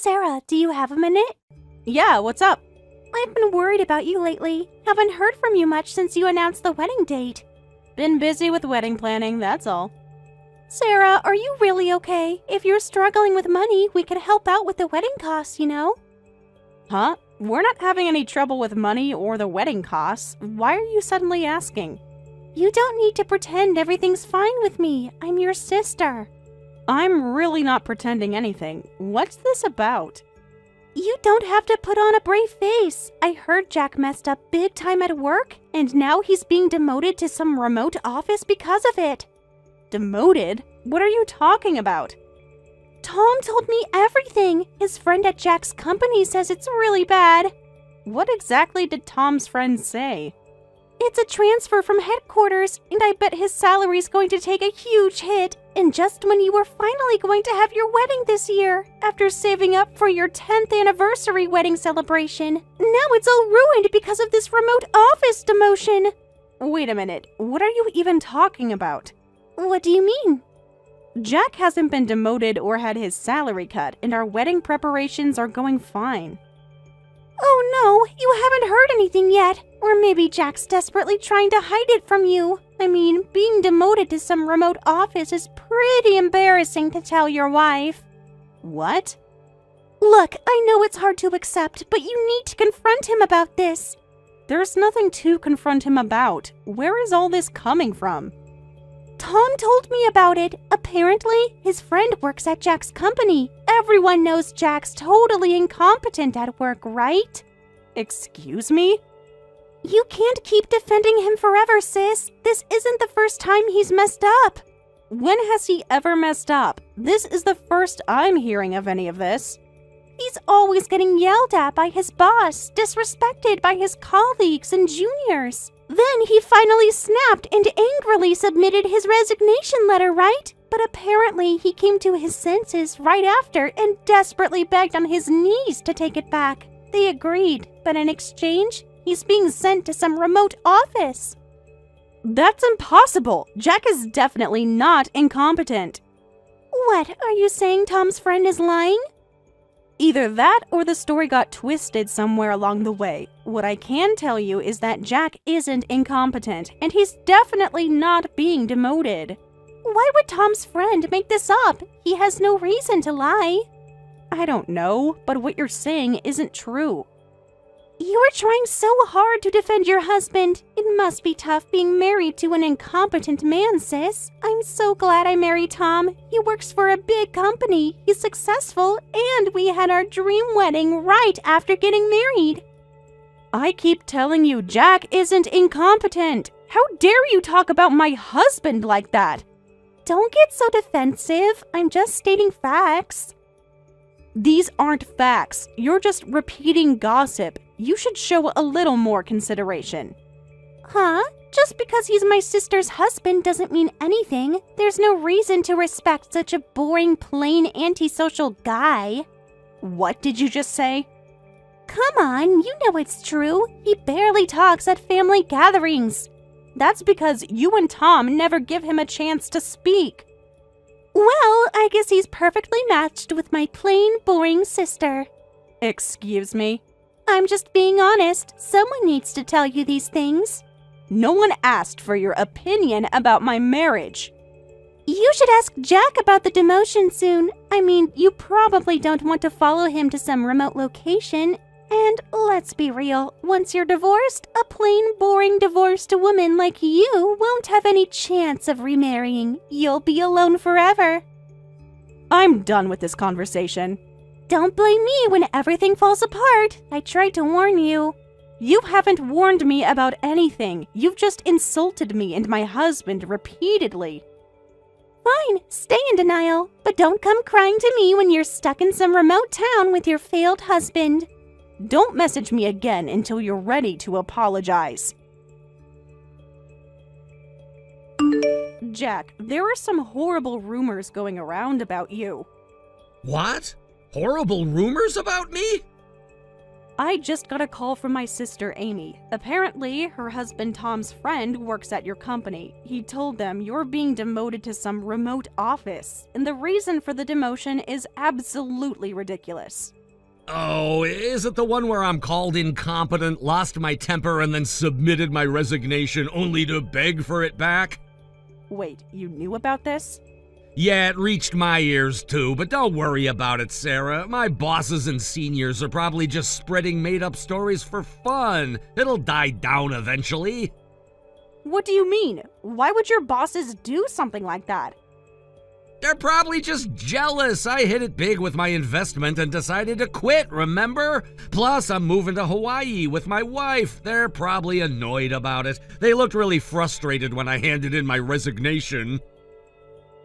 Sarah, do you have a minute? Yeah, what's up? I've been worried about you lately. Haven't heard from you much since you announced the wedding date. Been busy with wedding planning, that's all. Sarah, are you really okay? If you're struggling with money, we could help out with the wedding costs, you know? Huh? We're not having any trouble with money or the wedding costs. Why are you suddenly asking? You don't need to pretend everything's fine with me. I'm your sister. I'm really not pretending anything. What's this about? You don't have to put on a brave face. I heard Jack messed up big time at work, and now he's being demoted to some remote office because of it. Demoted? What are you talking about? Tom told me everything. His friend at Jack's company says it's really bad. What exactly did Tom's friend say? It's a transfer from headquarters, and I bet his salary's going to take a huge hit. And just when you were finally going to have your wedding this year, after saving up for your 10th anniversary wedding celebration, now it's all ruined because of this remote office demotion. Wait a minute, what are you even talking about? What do you mean? Jack hasn't been demoted or had his salary cut, and our wedding preparations are going fine. Oh no, you haven't heard anything yet. Or maybe Jack's desperately trying to hide it from you. I mean, being demoted to some remote office is pretty embarrassing to tell your wife. What? Look, I know it's hard to accept, but you need to confront him about this. There's nothing to confront him about. Where is all this coming from? Tom told me about it. Apparently, his friend works at Jack's company. Everyone knows Jack's totally incompetent at work, right? Excuse me? You can't keep defending him forever, sis. This isn't the first time he's messed up. When has he ever messed up? This is the first I'm hearing of any of this. He's always getting yelled at by his boss, disrespected by his colleagues and juniors. Then he finally snapped and angrily submitted his resignation letter, right? But apparently he came to his senses right after and desperately begged on his knees to take it back. They agreed, but in exchange, he's being sent to some remote office. That's impossible. Jack is definitely not incompetent. What, are you saying Tom's friend is lying? Either that or the story got twisted somewhere along the way. What I can tell you is that Jack isn't incompetent, and he's definitely not being demoted. Why would Tom's friend make this up? He has no reason to lie. I don't know, but what you're saying isn't true. You are trying so hard to defend your husband. It must be tough being married to an incompetent man, sis. I'm so glad I married Tom. He works for a big company. He's successful, and we had our dream wedding right after getting married. I keep telling you Jack isn't incompetent. How dare you talk about my husband like that? Don't get so defensive. I'm just stating facts. These aren't facts. You're just repeating gossip. You should show a little more consideration. Huh? Just because he's my sister's husband doesn't mean anything. There's no reason to respect such a boring, plain, antisocial guy. What did you just say? Come on, you know it's true. He barely talks at family gatherings. That's because you and Tom never give him a chance to speak. Well, I guess he's perfectly matched with my plain, boring sister. Excuse me? I'm just being honest. Someone needs to tell you these things. No one asked for your opinion about my marriage. You should ask Jack about the demotion soon. I mean, you probably don't want to follow him to some remote location. And let's be real, once you're divorced, a plain, boring divorced woman like you won't have any chance of remarrying. You'll be alone forever. I'm done with this conversation. Don't blame me when everything falls apart. I tried to warn you. You haven't warned me about anything. You've just insulted me and my husband repeatedly. Fine, stay in denial, but don't come crying to me when you're stuck in some remote town with your failed husband. Don't message me again until you're ready to apologize. Jack, there are some horrible rumors going around about you. What? Horrible rumors about me? I just got a call from my sister Amy. Apparently, her husband Tom's friend works at your company. He told them you're being demoted to some remote office, and the reason for the demotion is absolutely ridiculous. Oh, is it the one where I'm called incompetent, lost my temper, and then submitted my resignation only to beg for it back? Wait, you knew about this? Yeah, it reached my ears too, but don't worry about it, Sarah. My bosses and seniors are probably just spreading made-up stories for fun. It'll die down eventually. What do you mean? Why would your bosses do something like that? They're probably just jealous. I hit it big with my investment and decided to quit, remember? Plus, I'm moving to Hawaii with my wife. They're probably annoyed about it. They looked really frustrated when I handed in my resignation.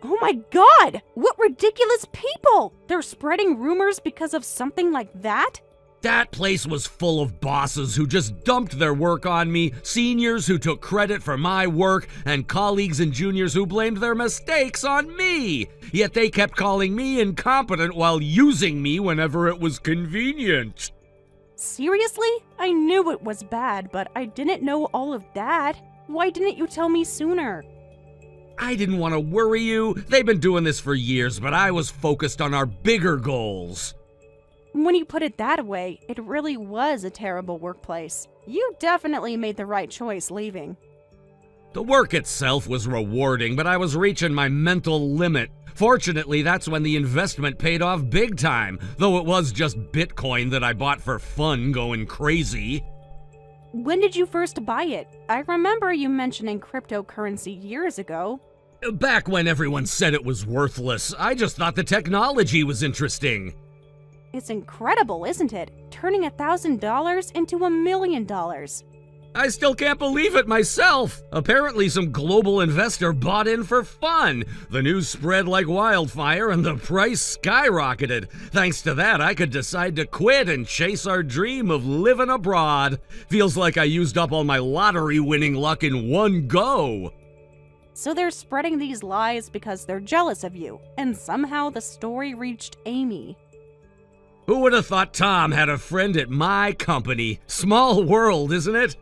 Oh my god! What ridiculous people! They're spreading rumors because of something like that? That place was full of bosses who just dumped their work on me, seniors who took credit for my work, and colleagues and juniors who blamed their mistakes on me. Yet they kept calling me incompetent while using me whenever it was convenient. Seriously? I knew it was bad, but I didn't know all of that. Why didn't you tell me sooner? I didn't want to worry you. They've been doing this for years, but I was focused on our bigger goals. When you put it that way, it really was a terrible workplace. You definitely made the right choice leaving. The work itself was rewarding, but I was reaching my mental limit. Fortunately, that's when the investment paid off big time, though it was just Bitcoin that I bought for fun going crazy. When did you first buy it? I remember you mentioning cryptocurrency years ago. Back when everyone said it was worthless, I just thought the technology was interesting. It's incredible, isn't it? Turning $1,000 into $1 million. I still can't believe it myself. Apparently some global investor bought in for fun. The news spread like wildfire and the price skyrocketed. Thanks to that, I could decide to quit and chase our dream of living abroad. Feels like I used up all my lottery winning luck in one go. So they're spreading these lies because they're jealous of you, and somehow the story reached Amy. Who would have thought Tom had a friend at my company? Small world, isn't it?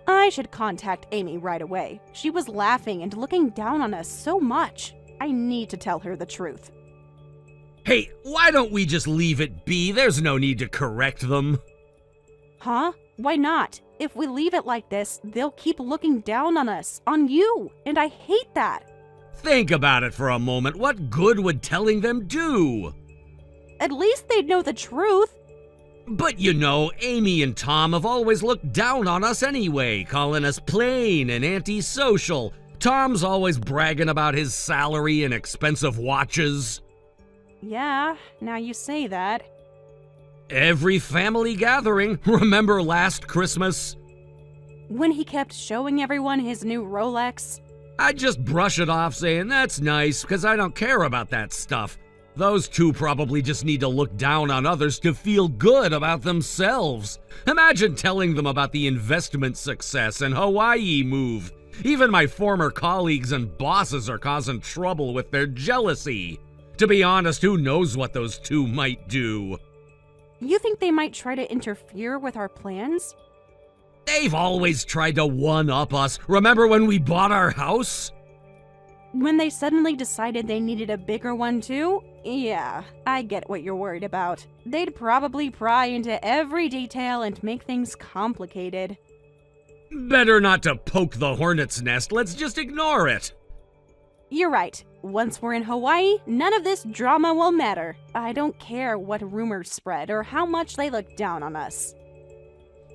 I should contact Amy right away. She was laughing and looking down on us so much. I need to tell her the truth. Hey, why don't we just leave it be? There's no need to correct them. Huh? Why not? If we leave it like this, they'll keep looking down on us, on you, and I hate that. Think about it for a moment. What good would telling them do? At least they'd know the truth. But you know, Amy and Tom have always looked down on us anyway, calling us plain and antisocial. Tom's always bragging about his salary and expensive watches. Yeah, now you say that. Every family gathering, remember last Christmas? When he kept showing everyone his new Rolex. I'd just brush it off saying, that's nice, because I don't care about that stuff. Those two probably just need to look down on others to feel good about themselves. Imagine telling them about the investment success and Hawaii move. Even my former colleagues and bosses are causing trouble with their jealousy. To be honest, who knows what those two might do? You think they might try to interfere with our plans? They've always tried to one-up us. Remember when we bought our house? When they suddenly decided they needed a bigger one too? Yeah, I get what you're worried about. They'd probably pry into every detail and make things complicated. Better not to poke the hornet's nest. Let's just ignore it. You're right. Once we're in Hawaii, none of this drama will matter. I don't care what rumors spread or how much they look down on us.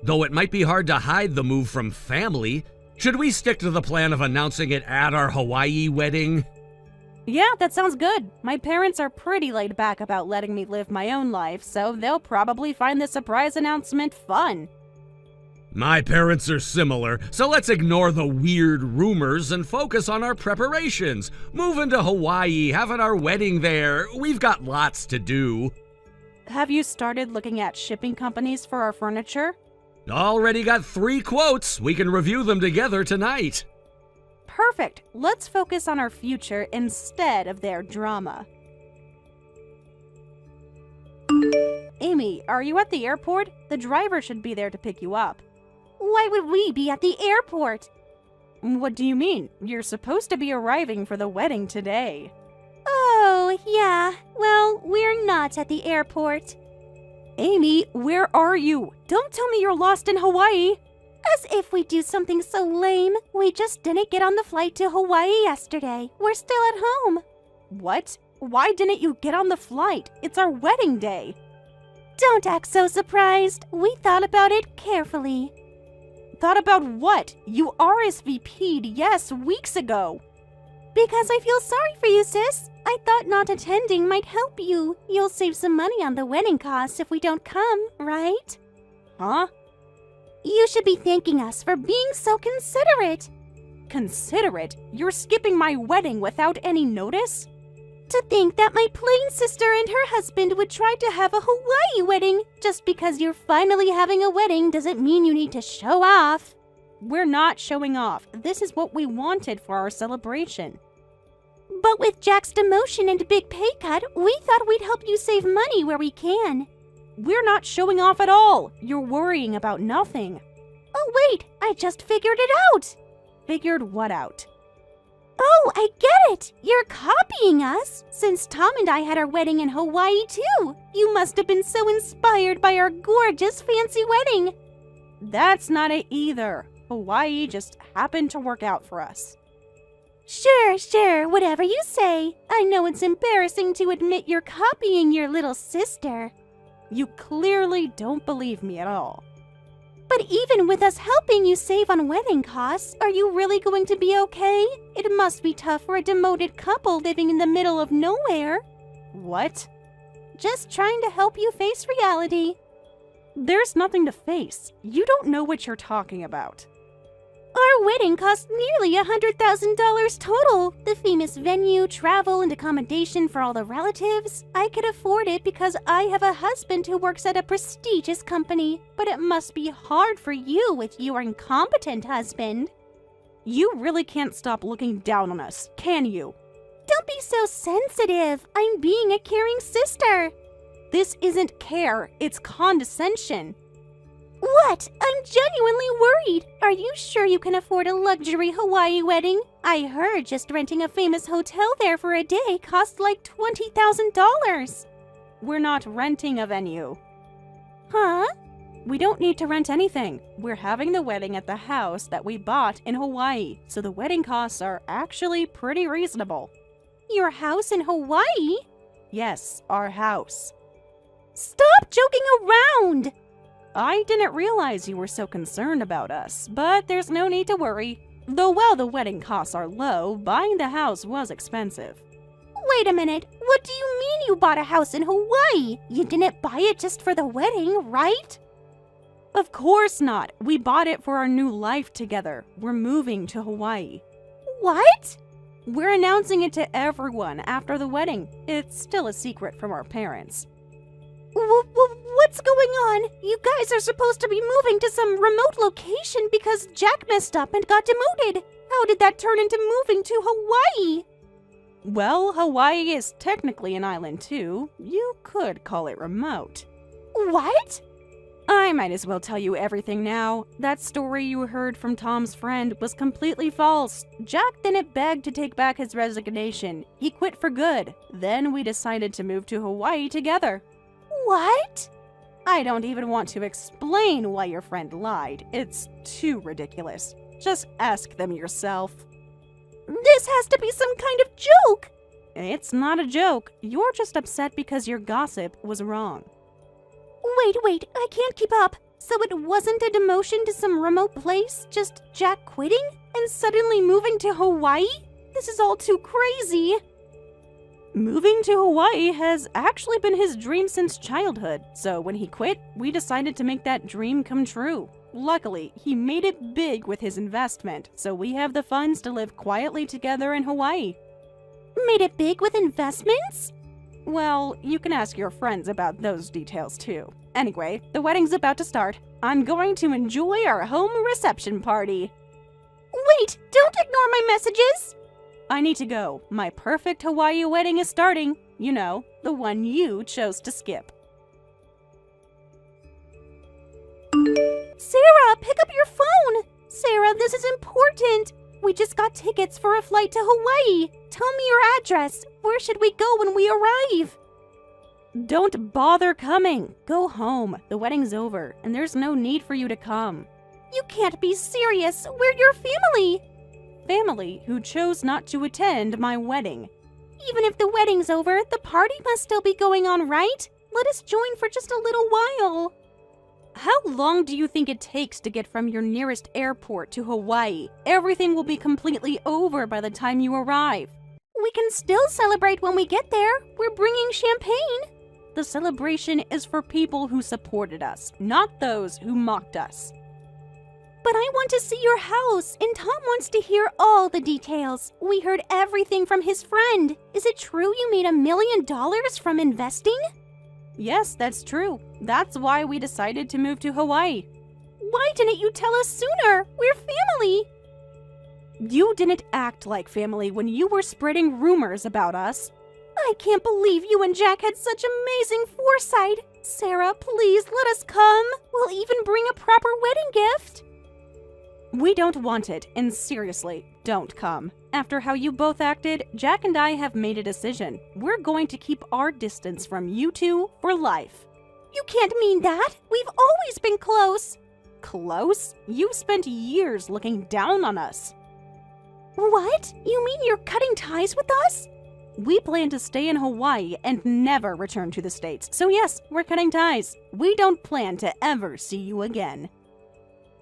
Though it might be hard to hide the move from family, should we stick to the plan of announcing it at our Hawaii wedding? Yeah, that sounds good. My parents are pretty laid back about letting me live my own life, so they'll probably find the surprise announcement fun. My parents are similar, so let's ignore the weird rumors and focus on our preparations. Moving to Hawaii, having our wedding there, we've got lots to do. Have you started looking at shipping companies for our furniture? Already got 3 quotes. We can review them together tonight. Perfect. Let's focus on our future instead of their drama. Amy, are you at the airport? The driver should be there to pick you up. Why would we be at the airport? What do you mean? You're supposed to be arriving for the wedding today. Oh, yeah. Well, we're not at the airport. Amy, where are you? Don't tell me you're lost in Hawaii. As if we do something so lame. We just didn't get on the flight to Hawaii yesterday. We're still at home. What? Why didn't you get on the flight? It's our wedding day. Don't act so surprised. We thought about it carefully. Thought about what? You RSVP'd, yes, weeks ago. Because I feel sorry for you, sis. I thought not attending might help you. You'll save some money on the wedding costs if we don't come, right? Huh? You should be thanking us for being so considerate. Considerate? You're skipping my wedding without any notice? To think that my plain sister and her husband would try to have a Hawaii wedding. Just because you're finally having a wedding doesn't mean you need to show off. We're not showing off. This is what we wanted for our celebration. But with Jack's demotion and big pay cut, we thought we'd help you save money where we can. We're not showing off at all. You're worrying about nothing. Oh wait, I just figured it out. Figured what out? Oh, I get it! You're copying us! Since Tom and I had our wedding in Hawaii too! You must have been so inspired by our gorgeous fancy wedding! That's not it either. Hawaii just happened to work out for us. Sure, whatever you say. I know it's embarrassing to admit you're copying your little sister. You clearly don't believe me at all. But even with us helping you save on wedding costs, are you really going to be okay? It must be tough for a demoted couple living in the middle of nowhere. What? Just trying to help you face reality. There's nothing to face. You don't know what you're talking about. Our wedding cost nearly $100,000 total. The famous venue, travel, and accommodation for all the relatives. I could afford it because I have a husband who works at a prestigious company. But it must be hard for you with your incompetent husband. You really can't stop looking down on us, can you? Don't be so sensitive. I'm being a caring sister. This isn't care, it's condescension. What? I'm genuinely worried. Are you sure you can afford a luxury Hawaii wedding? I heard just renting a famous hotel there for a day cost like $20,000. We're not renting a venue. Huh? We don't need to rent anything. We're having the wedding at the house that we bought in Hawaii, so the wedding costs are actually pretty reasonable. Your house in Hawaii? Yes, our house. Stop joking around! I didn't realize you were so concerned about us, but there's no need to worry. Though while the wedding costs are low, buying the house was expensive. Wait a minute, what do you mean you bought a house in Hawaii? You didn't buy it just for the wedding, right? Of course not. We bought it for our new life together. We're moving to Hawaii. What? We're announcing it to everyone after the wedding. It's still a secret from our parents. What's going on? You guys are supposed to be moving to some remote location because Jack messed up and got demoted. How did that turn into moving to Hawaii? Well, Hawaii is technically an island too. You could call it remote. What? I might as well tell you everything now. That story you heard from Tom's friend was completely false. Jack didn't beg to take back his resignation. He quit for good. Then we decided to move to Hawaii together. What? I don't even want to explain why your friend lied. It's too ridiculous. Just ask them yourself. This has to be some kind of joke. It's not a joke. You're just upset because your gossip was wrong. Wait, I can't keep up. So it wasn't a demotion to some remote place, just Jack quitting and suddenly moving to Hawaii? This is all too crazy. Moving to Hawaii has actually been his dream since childhood, so when he quit, we decided to make that dream come true. Luckily, he made it big with his investment, so we have the funds to live quietly together in Hawaii. Made it big with investments? Well, you can ask your friends about those details too. Anyway, the wedding's about to start. I'm going to enjoy our home reception party. Wait, don't ignore my messages! I need to go. My perfect Hawaii wedding is starting. You know, the one you chose to skip. Sarah, pick up your phone! Sarah, this is important! We just got tickets for a flight to Hawaii. Tell me your address. Where should we go when we arrive? Don't bother coming. Go home. The wedding's over, and there's no need for you to come. You can't be serious. We're your family. Family who chose not to attend my wedding. Even if the wedding's over, the party must still be going on, right? Let us join for just a little while. How long do you think it takes to get from your nearest airport to Hawaii? Everything will be completely over by the time you arrive. We can still celebrate when we get there. We're bringing champagne. The celebration is for people who supported us, not those who mocked us. But I want to see your house, and Tom wants to hear all the details. We heard everything from his friend. Is it true you made $1 million from investing? Yes, that's true. That's why we decided to move to Hawaii. Why didn't you tell us sooner? We're family. You didn't act like family when you were spreading rumors about us. I can't believe you and Jack had such amazing foresight. Sarah, please let us come. We'll even bring a proper wedding gift. We don't want it, and seriously, don't come. After how you both acted, Jack and I have made a decision. We're going to keep our distance from you two for life. You can't mean that. We've always been close. Close? You spent years looking down on us. What? You mean you're cutting ties with us? We plan to stay in Hawaii and never return to the States. So yes, we're cutting ties. We don't plan to ever see you again.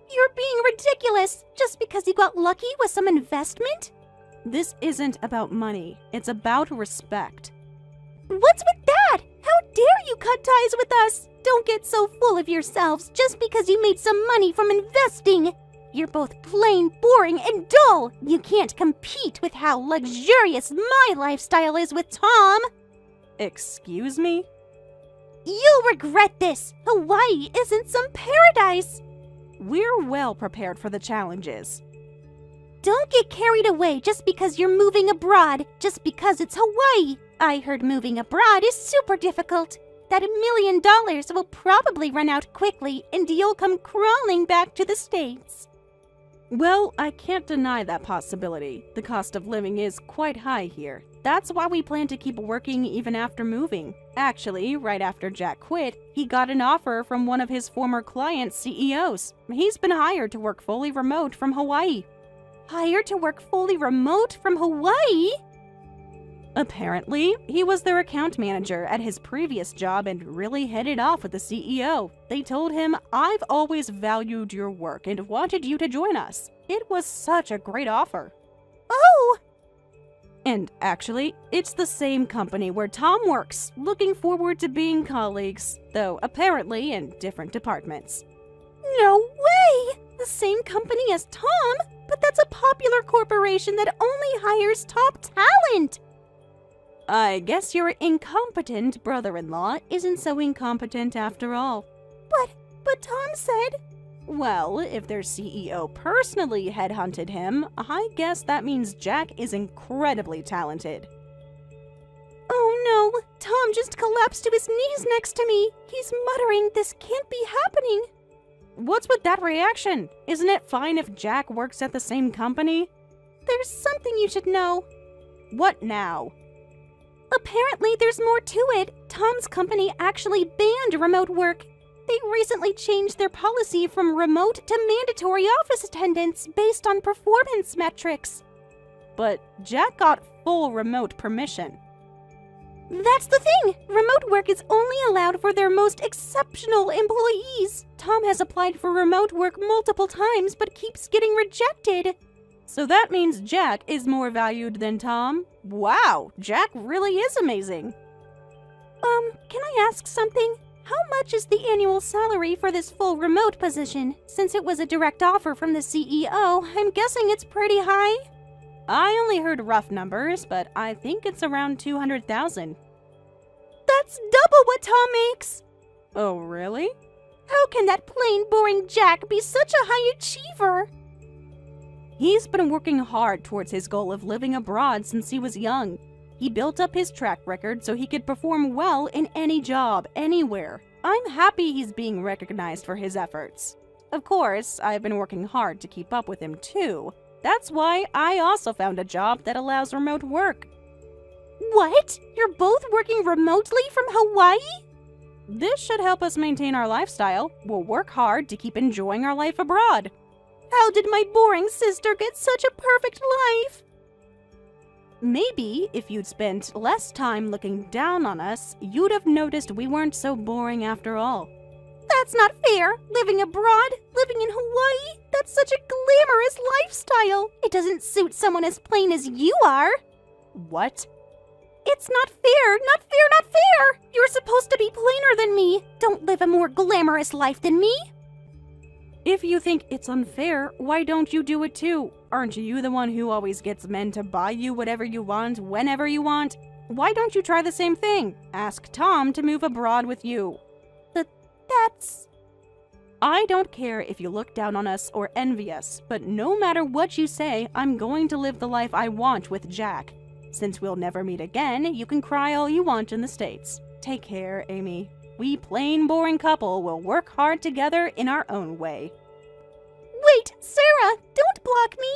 You're being ridiculous just because you got lucky with some investment? This isn't about money. It's about respect. What's with that? How dare you cut ties with us? Don't get so full of yourselves just because you made some money from investing. You're both plain boring and dull. You can't compete with how luxurious my lifestyle is with Tom. Excuse me? You'll regret this. Hawaii isn't some paradise. We're well prepared for the challenges. Don't get carried away just because you're moving abroad, just because it's Hawaii. I heard moving abroad is super difficult. That $1 million will probably run out quickly and you'll come crawling back to the States. Well, I can't deny that possibility. The cost of living is quite high here. That's why we plan to keep working even after moving. Actually, right after Jack quit, he got an offer from one of his former clients' CEOs. He's been hired to work fully remote from Hawaii. Hired to work fully remote from Hawaii? Apparently, he was their account manager at his previous job and really hit it off with the CEO. They told him, "I've always valued your work and wanted you to join us." It was such a great offer. Oh! And actually, it's the same company where Tom works, looking forward to being colleagues, though apparently in different departments. No way! The same company as Tom? But that's a popular corporation that only hires top talent! I guess your incompetent brother-in-law isn't so incompetent after all. But Tom said... Well, if their CEO personally headhunted him, I guess that means Jack is incredibly talented. Oh no, Tom just collapsed to his knees next to me. He's muttering, "This can't be happening." What's with that reaction? Isn't it fine if Jack works at the same company? There's something you should know. What now? Apparently there's more to it. Tom's company actually banned remote work. They recently changed their policy from remote to mandatory office attendance based on performance metrics. But Jack got full remote permission. That's the thing! Remote work is only allowed for their most exceptional employees. Tom has applied for remote work multiple times but keeps getting rejected. So that means Jack is more valued than Tom? Wow, Jack really is amazing. Can I ask something? How much is the annual salary for this full remote position? Since it was a direct offer from the CEO, I'm guessing it's pretty high. I only heard rough numbers, but I think it's around $200,000. That's double what Tom makes! Oh, really? How can that plain, boring Jack be such a high achiever? He's been working hard towards his goal of living abroad since he was young. He built up his track record so he could perform well in any job, anywhere. I'm happy he's being recognized for his efforts. Of course, I've been working hard to keep up with him too. That's why I also found a job that allows remote work. What? You're both working remotely from Hawaii? This should help us maintain our lifestyle. We'll work hard to keep enjoying our life abroad. How did my boring sister get such a perfect life? Maybe if you'd spent less time looking down on us, you'd have noticed we weren't so boring after all. That's not fair. Living abroad, living in Hawaii, that's such a glamorous lifestyle. It doesn't suit someone as plain as you are. What? It's not fair, not fair, not fair! You're supposed to be plainer than me. Don't live a more glamorous life than me. If you think it's unfair, why don't you do it too? Aren't you the one who always gets men to buy you whatever you want, whenever you want? Why don't you try the same thing? Ask Tom to move abroad with you. That's... I don't care if you look down on us or envy us, but no matter what you say, I'm going to live the life I want with Jack. Since we'll never meet again, you can cry all you want in the States. Take care, Amy. We plain boring couple will work hard together in our own way. Wait, Sarah, don't block me!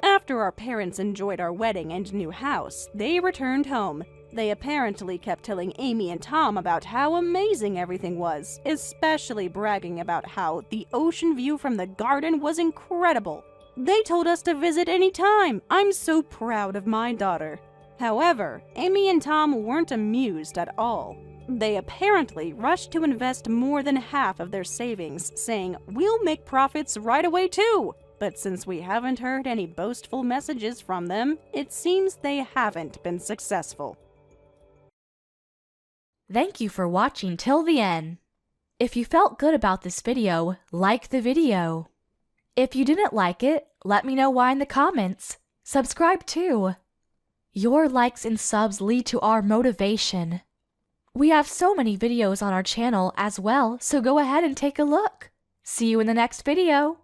After our parents enjoyed our wedding and new house, they returned home. They apparently kept telling Amy and Tom about how amazing everything was, especially bragging about how the ocean view from the garden was incredible. They told us to visit any time. I'm so proud of my daughter. However, Amy and Tom weren't amused at all. They apparently rushed to invest more than half of their savings, saying, "We'll make profits right away too." But since we haven't heard any boastful messages from them, it seems they haven't been successful. Thank you for watching till the end. If you felt good about this video, like the video. If you didn't like it, let me know why in the comments. Subscribe too. Your likes and subs lead to our motivation. We have so many videos on our channel as well, so go ahead and take a look. See you in the next video.